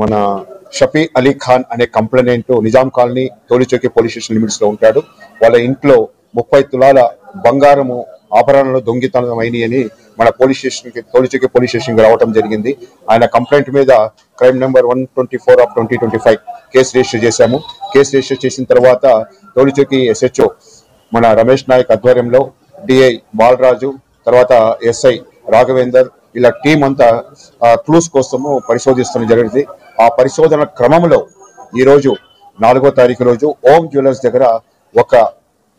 మన షఫీ అలీ ఖాన్ అనే complaint Nizam colony Tolichowki police station limits లో ఉంటాడు. వాళ్ళ ఇంట్లో 30 తులాల బంగారము ఆభరణాలు దొంగితనం అయినాయని మన పోలీస్ స్టేషన్ కి తోలిచౌకి పోలీస్ స్టేషన్ కి రావడం జరిగింది. ఆయన కంప్లైంట్ మీద క్రైమ్ నెంబర్ 124/2025 కేసు రిజిస్టర్ చేశాము. కేసు రిజిస్టర్ చేసిన తర్వాత తోలిచౌకి SHO మన రమేష్ నాయక్ ఆధ్వర్యంలో DI బాలరాజు, తర్వాత SI రాఘవేందర్ ఇలా టీం అంతా క్లూస్ కోసము పరిశోధిస్తున్న జరిగింది. ఆ పరిశోధన క్రమంలో ఈ రోజు 4వ తారీఖు రోజు ఓం జ్యువెలర్స్ దగ్గర ఒక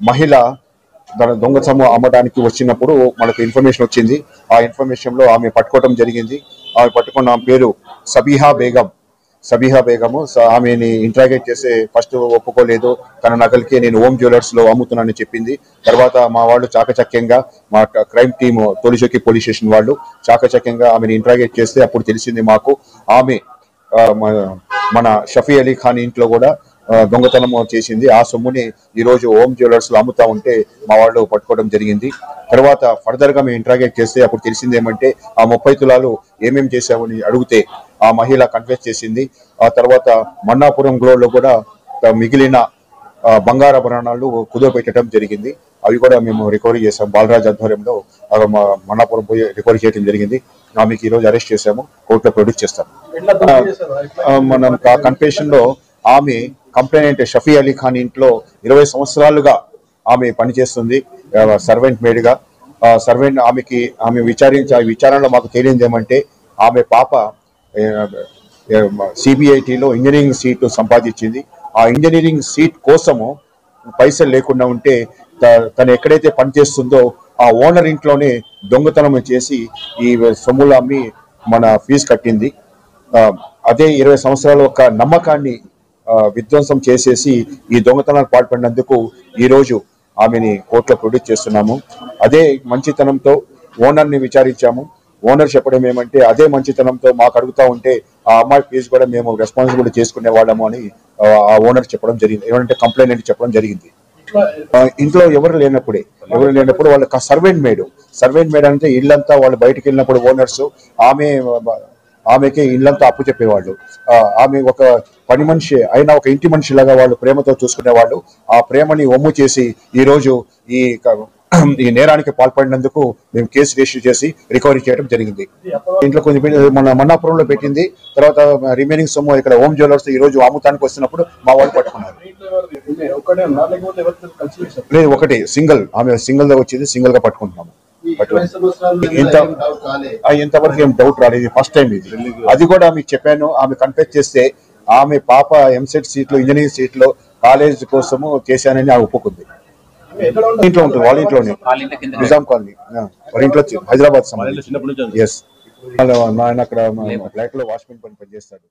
మహిళ దొంగతనం అమ్మడానికి వచ్చినప్పుడు మనకు ఇన్ఫర్మేషన్ వచ్చింది. ఆ ఇన్ఫర్మేషన్ లో ఆమె పట్టుకోవడం జరిగింది. ఆమె పట్టుకున్న ఆమె పేరు సబీహా బేగము. ఆమెని ఇంట్రాగేట్ చేస్తే ఫస్ట్ ఒప్పుకోలేదు. తన నగలకి నేను ఓం జ్యువెలర్స్ లో అమ్ముతున్నానని చెప్పింది. తర్వాత మా వాళ్ళు చాకచక్యంగా మా క్రైమ్ టీమ్ తోలిచౌకి పోలీస్ స్టేషన్ వాళ్ళు చాకచక్యంగా ఆమెను ఇంట్రాగేట్ చేస్తే అప్పుడు తెలిసింది మాకు ఆమె మన షఫీ అలీ ఖాన్ ఇంట్లో కూడా దొంగతనం చేసింది. ఆ సొమ్ముని ఈ రోజు ఓం జ్యువెలర్స్ లో అమ్ముతా ఉంటే మా వాళ్ళు పట్టుకోవడం జరిగింది. తర్వాత ఫర్దర్ గా మేము ఇంట్రాగేట్ చేస్తే అప్పుడు తెలిసింది ఏమంటే ఆ 30 తులాలు ఏమేమి చేశామని అడిగితే ఆ మహిళ కన్ఫెస్ చేసింది. ఆ తర్వాత మన్నాపురం గ్రోడ్ లో కూడా మిగిలిన బంగారాభరణాలు కుదవపెట్టడం జరిగింది. అవి కూడా మేము రికవరీ చేసాం. బాలరాజ్ ఆధ్వర్యంలో మన్నాపురం పోయి రికవరీ చేయడం జరిగింది. ఆమెకి ఈ రోజు అరెస్ట్ చేశాము. కోర్టులో ప్రొడ్యూస్ చేస్తాం. మనం కన్ఫెషన్ లో ఆమె కంప్లైంట్ షఫీ అలీ ఖాన్ ఇంట్లో 20 సంవత్సరాలుగా ఆమె పనిచేస్తుంది సర్వెంట్ మేడ్ గా. ఆమె విచారణలో మాకు తేలింది ఏమంటే ఆమె పాప CBITలో ఇంజనీరింగ్ సీట్ సంపాదించింది. ఆ ఇంజనీరింగ్ సీట్ కోసము పైసలు లేకుండా ఉంటే తను ఎక్కడైతే పనిచేస్తుందో ఆ ఓనర్ ఇంట్లోనే దొంగతనం చేసి ఈ సొమ్ములు అమ్మి మన ఫీజు కట్టింది. అదే 20 సంవత్సరాల ఒక నమ్మకాన్ని విధ్వంసం చేసేసి ఈ దొంగతనానికి పాల్పడినందుకు ఈ రోజు ఆమెని కోర్టులో ప్రొడ్యూస్ చేస్తున్నాము. అదే మంచితనంతో ఓనర్ని విచారించాము. ఓనర్ చెప్పడం ఏమంటే అదే మంచితనంతో మాకు అడుగుతా ఉంటే ఆ అమ్మాయి ఫీజు కూడా మేము రెస్పాన్సిబిలిటీ చేసుకునే వాళ్ళము అని ఆ ఓనర్ చెప్పడం జరిగింది. ఏమంటే కంప్లైంట్ చెప్పడం జరిగింది. ఇంట్లో ఎవరు లేనప్పుడు వాళ్ళ సర్వెంట్ మేడ్ అంటే ఇల్లంతా వాళ్ళు బయటకు వెళ్ళినప్పుడు ఓనర్స్ ఆమెకి ఇల్లంతా అప్పు చెప్పేవాళ్ళు. ఆమె ఒక పని మనిషి అయినా ఒక ఇంటి మనిషి లాగా వాళ్ళు ప్రేమతో చూసుకునేవాళ్ళు. ఆ ప్రేమని ఒమ్ము చేసి ఈ రోజు ఈ నేరానికి పాల్పడినందుకు మేము కేసు రిజిస్టర్ చేసి రికవరీ చేయడం జరిగింది. ఇంట్లో కొంచెం మన మన్నాపురంలో పెట్టింది. తర్వాత రిమైనింగ్ సొమ్ము ఇక్కడ ఓం జ్యువెలర్స్ ఈ రోజు అమ్ముతానికి వస్తున్నప్పుడు మా వాళ్ళు పట్టుకున్నారు. లేదు, ఒకటి ఆమె సింగిల్ గా వచ్చింది. సింగిల్ గా పట్టుకుంటున్నాము. ఇంతవరకు ఏం డౌట్ రాలేదు. ఫస్ట్ టైం ఇది. అది కూడా మీకు చెప్పాను. ఆమె కన్ఫెస్ చేస్తే ఆమె పాప MSET సీట్ లో ఇంజనీరింగ్ సీట్ లో కాలేజ్ కోసము చేశానని ఆమె ఒప్పుకుంది. ఇంట్లో ఉంటుంది. వాళ్ళ ఇంట్లోనే నిజాం కాలనీ వాళ్ళ ఇంట్లో హైదరాబాద్ సంబంధించి. ఎస్, ఆయన అక్కడ ఫ్లాట్ లో వాచ్మెన్ పని చేస్తాడు.